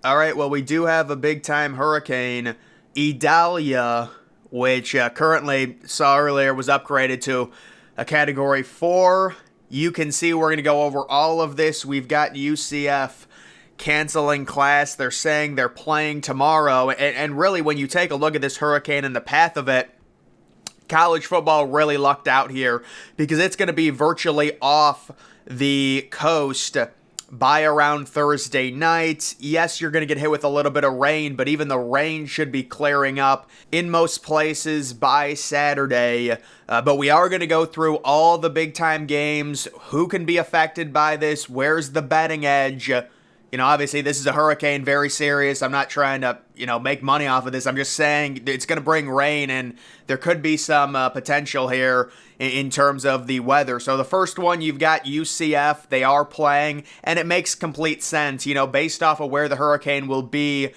All right, well, we do have a big time hurricane, Idalia, which currently, saw earlier, was upgraded to a category 4. You can see we're going to go over all of this. We've got UCF canceling class. They're saying they're playing tomorrow. And really, when you take a look at this hurricane and the path of it, college football really lucked out here because it's going to be virtually off the coast by around Thursday night. Yes, you're going to get hit with a little bit of rain, but even the rain should be clearing up in most places by Saturday. But we are going to go through all the big time games, who can be affected by this, where's the betting edge. Obviously this is a hurricane, very serious. I'm not trying to, make money off of this. I'm just saying it's going to bring rain and there could be some potential here in terms of the weather. So the first one, you've got UCF. They are playing and it makes complete sense, based off of where the hurricane will be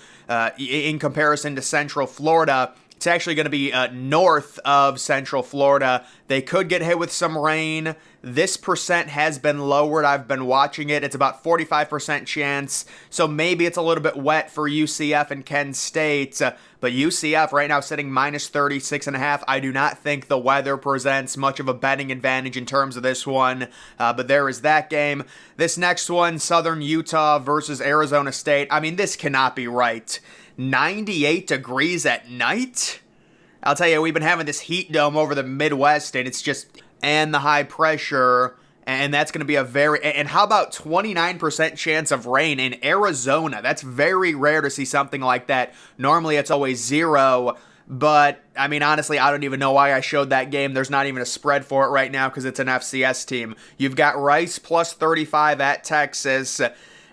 in comparison to Central Florida. It's actually going to be north of Central Florida. They could get hit with some rain. This percent has been lowered. I've been watching it. It's about 45% chance. So maybe it's a little bit wet for UCF and Kent State. But UCF right now sitting minus 36.5. I do not think the weather presents much of a betting advantage in terms of this one. But there is that game. This next one, Southern Utah versus Arizona State. I mean, this cannot be right. 98 degrees at night? I'll tell you, we've been having this heat dome over the Midwest, and it's just, and the high pressure, and that's going to be and how about 29% chance of rain in Arizona? That's very rare to see something like that. Normally it's always 0, but, I mean, honestly, I don't even know why I showed that game. There's not even a spread for it right now because it's an FCS team. You've got Rice plus 35 at Texas.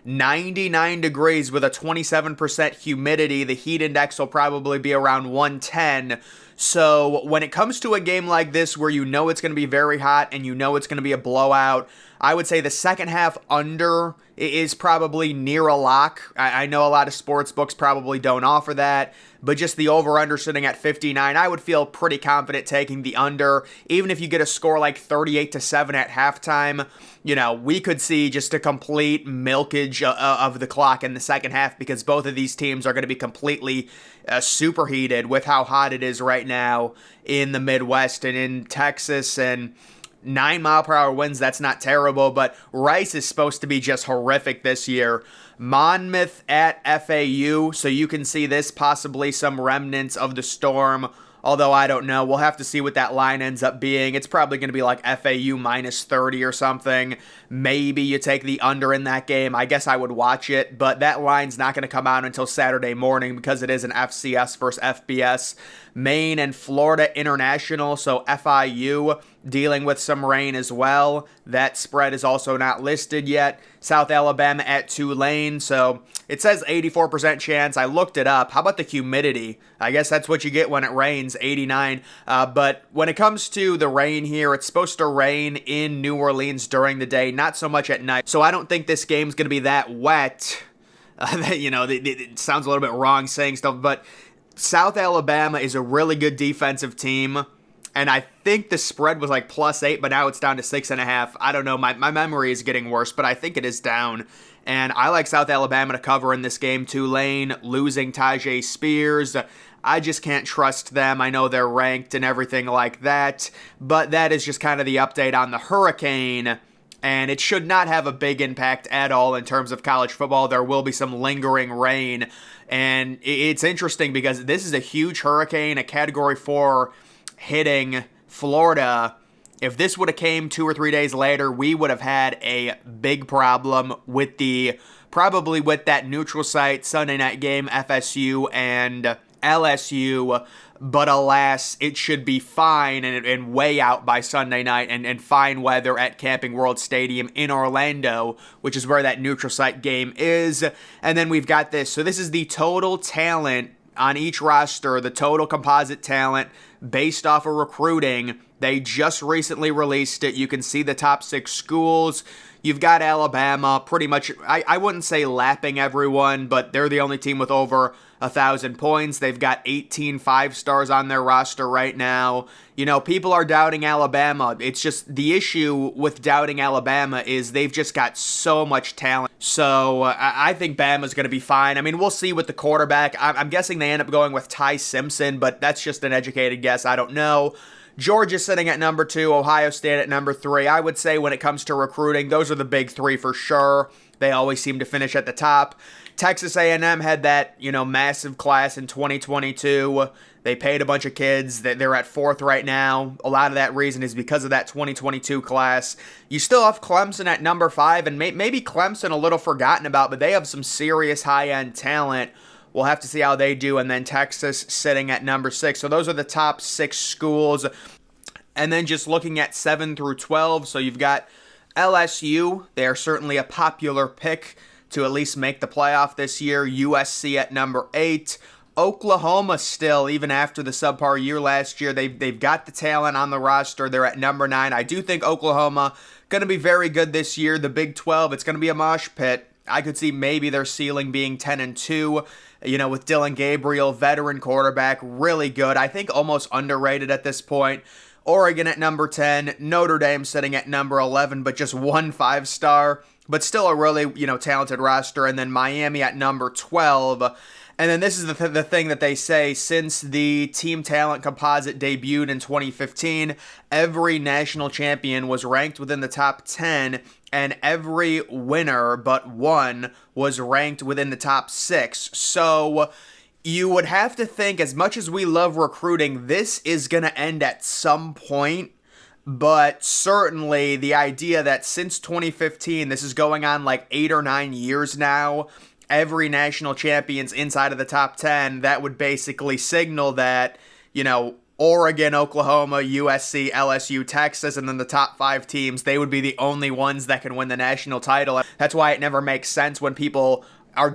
99 degrees with a 27% humidity. The heat index will probably be around 110. So when it comes to a game like this where it's going to be very hot and it's going to be a blowout, I would say the second half under is probably near a lock. I know a lot of sports books probably don't offer that, but just the over-under sitting at 59, I would feel pretty confident taking the under. Even if you get a score like 38-7 at halftime, we could see just a complete milkage of the clock in the second half because both of these teams are going to be completely superheated with how hot it is right now in the Midwest and in Texas. And 9-mile-per-hour winds, that's not terrible, but Rice is supposed to be just horrific this year. Monmouth at FAU, so you can see this possibly some remnants of the storm, although I don't know. We'll have to see what that line ends up being. It's probably going to be like FAU minus 30 or something. Maybe you take the under in that game. I guess I would watch it, but that line's not going to come out until Saturday morning because it is an FCS versus FBS. Maine and Florida International, so FIU dealing with some rain as well. That spread is also not listed yet. South Alabama at Tulane, so it says 84% chance. I looked it up. How about the humidity? I guess that's what you get when it rains, 89. But when it comes to the rain here, it's supposed to rain in New Orleans during the day, not so much at night. So I don't think this game's going to be that wet. It sounds a little bit wrong saying stuff, but South Alabama is a really good defensive team. And I think the spread was like +8, but now it's down to 6.5. I don't know. My memory is getting worse, but I think it is down. And I like South Alabama to cover in this game. Tulane losing Tajay Spears. I just can't trust them. I know they're ranked and everything like that. But that is just kind of the update on the hurricane. And it should not have a big impact at all in terms of college football. There will be some lingering rain. And it's interesting because this is a huge hurricane, a Category 4 hitting Florida. If this would have came 2 or 3 days later, we would have had a big problem with probably with that neutral site Sunday night game, FSU and LSU. But alas, it should be fine and way out by Sunday night and fine weather at Camping World Stadium in Orlando, which is where that neutral site game is. And then we've got this. So this is the total talent on each roster, the total composite talent based off of recruiting. They just recently released it. You can see the top 6 schools. You've got Alabama pretty much, I wouldn't say lapping everyone, but they're the only team with over 1,000 points. They've got 18 5-stars on their roster right now. You know, people are doubting Alabama. It's just the issue with doubting Alabama is they've just got so much talent. So I think Bama's going to be fine. I mean, we'll see with the quarterback. I'm guessing they end up going with Ty Simpson, but that's just an educated guess. I don't know. Georgia sitting at number 2, Ohio State at number 3. I would say when it comes to recruiting, those are the big 3 for sure. They always seem to finish at the top. Texas A&M had that, massive class in 2022. They paid a bunch of kids. They're at 4th right now. A lot of that reason is because of that 2022 class. You still have Clemson at number 5, and maybe Clemson a little forgotten about, but they have some serious high-end talent. We'll have to see how they do. And then Texas sitting at number 6. So those are the top 6 schools. And then just looking at 7 through 12. So you've got LSU. They are certainly a popular pick to at least make the playoff this year. USC at number 8. Oklahoma still, even after the subpar year last year, they've got the talent on the roster. They're at number 9. I do think Oklahoma going to be very good this year. The Big 12, it's going to be a mosh pit. I could see maybe their ceiling being 10-2. With Dylan Gabriel, veteran quarterback, really good. I think almost underrated at this point. Oregon at number 10, Notre Dame sitting at number 11, but just 1 5-star, but still a really, talented roster. And then Miami at number 12. And then this is the thing that they say, since the team talent composite debuted in 2015, every national champion was ranked within the top 10, and every winner but one was ranked within the top 6. So you would have to think, as much as we love recruiting, this is going to end at some point. But certainly the idea that since 2015, this is going on like 8 or 9 years now, every national champion's inside of the top 10, that would basically signal that, Oregon, Oklahoma, USC, LSU, Texas, and then the top 5 teams, they would be the only ones that can win the national title. That's why it never makes sense when people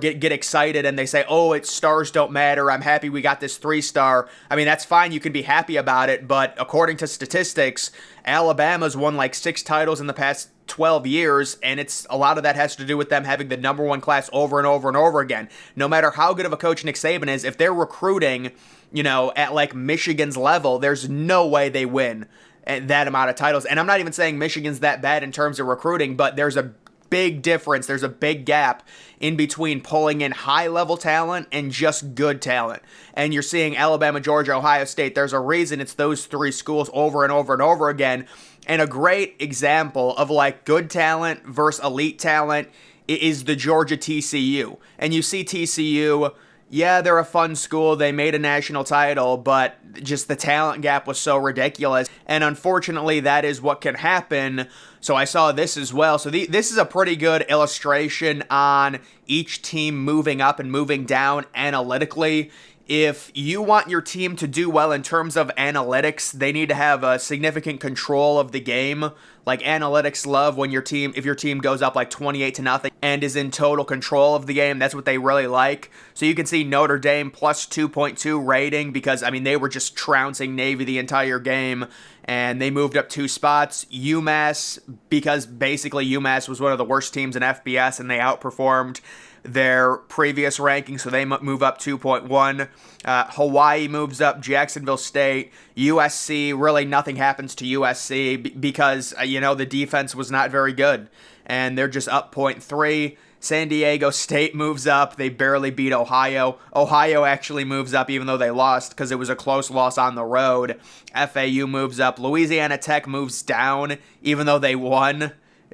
get excited and they say, oh, it's stars don't matter. I'm happy we got this 3-star. I mean, that's fine. You can be happy about it. But according to statistics, Alabama's won like 6 titles in the past 12 years, and it's a lot of that has to do with them having the number 1 class over and over and over again. No matter how good of a coach Nick Saban is, if they're recruiting, at like Michigan's level, there's no way they win that amount of titles. And I'm not even saying Michigan's that bad in terms of recruiting, but there's a big difference. There's a big gap in between pulling in high-level talent and just good talent. And you're seeing Alabama, Georgia, Ohio State. There's a reason it's those 3 schools over and over and over again. And a great example of like good talent versus elite talent is the Georgia TCU. And you see TCU, yeah, they're a fun school. They made a national title, but just the talent gap was so ridiculous. And unfortunately, that is what can happen. So I saw this as well. So this is a pretty good illustration on each team moving up and moving down analytically. If you want your team to do well in terms of analytics, they need to have a significant control of the game. Like analytics love when if your team goes up like 28-0 and is in total control of the game. That's what they really like. So you can see Notre Dame plus 2.2 rating because, they were just trouncing Navy the entire game. And they moved up 2 spots. UMass, because basically UMass was one of the worst teams in FBS and they outperformed their previous ranking, so they move up 2.1. Hawaii moves up, Jacksonville State, USC, really nothing happens to USC because, the defense was not very good, and they're just up 0.3. San Diego State moves up. They barely beat Ohio. Ohio actually moves up even though they lost because it was a close loss on the road. FAU moves up. Louisiana Tech moves down even though they won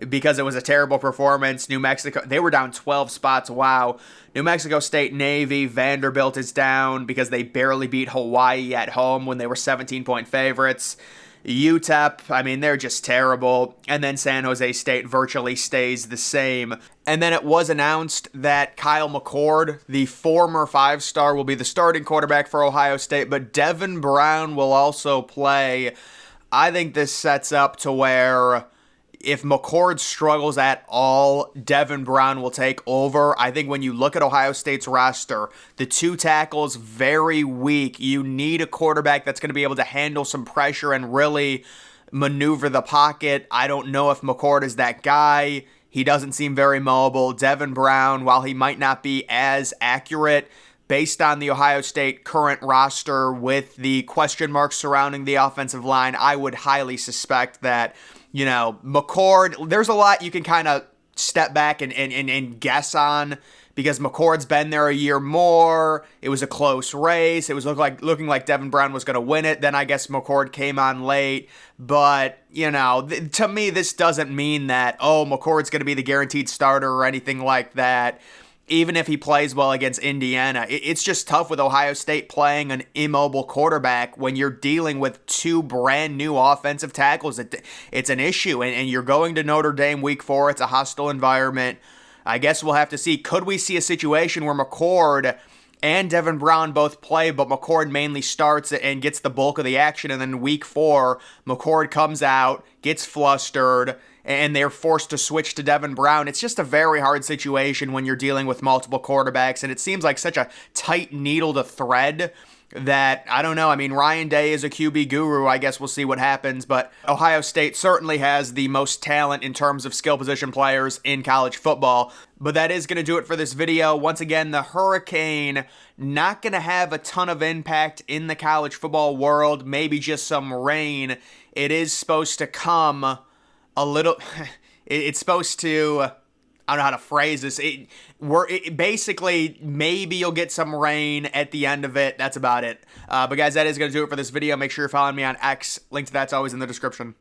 because it was a terrible performance. New Mexico, they were down 12 spots. Wow. New Mexico State Navy, Vanderbilt is down because they barely beat Hawaii at home when they were 17-point favorites. UTEP, they're just terrible. And then San Jose State virtually stays the same. And then it was announced that Kyle McCord, the former 5-star, will be the starting quarterback for Ohio State, but Devin Brown will also play. I think this sets up to where if McCord struggles at all, Devin Brown will take over. I think when you look at Ohio State's roster, the two tackles very weak. You need a quarterback that's going to be able to handle some pressure and really maneuver the pocket. I don't know if McCord is that guy. He doesn't seem very mobile. Devin Brown, while he might not be as accurate, based on the Ohio State current roster with the question marks surrounding the offensive line, I would highly suspect that, McCord, there's a lot you can kind of step back and guess on because McCord's been there a year more. It was a close race. It was looking like Devin Brown was going to win it. Then I guess McCord came on late. But, to me, this doesn't mean that, McCord's going to be the guaranteed starter or anything like that. Even if he plays well against Indiana, it's just tough with Ohio State playing an immobile quarterback when you're dealing with two brand new offensive tackles. It's an issue, and you're going to Notre Dame week 4. It's a hostile environment. I guess we'll have to see. Could we see a situation where McCord and Devin Brown both play, but McCord mainly starts and gets the bulk of the action, and then week 4, McCord comes out, gets flustered, and they're forced to switch to Devin Brown? It's just a very hard situation when you're dealing with multiple quarterbacks, and it seems like such a tight needle to thread that, I don't know. I mean, Ryan Day is a QB guru. I guess we'll see what happens, but Ohio State certainly has the most talent in terms of skill position players in college football. But that is going to do it for this video. Once again, the hurricane not going to have a ton of impact in the college football world, maybe just some rain. It is supposed to come a little, it's supposed to, I don't know how to phrase this. Basically, maybe you'll get some rain at the end of it. That's about it. But guys, that is going to do it for this video. Make sure you're following me on X. Link to that's always in the description.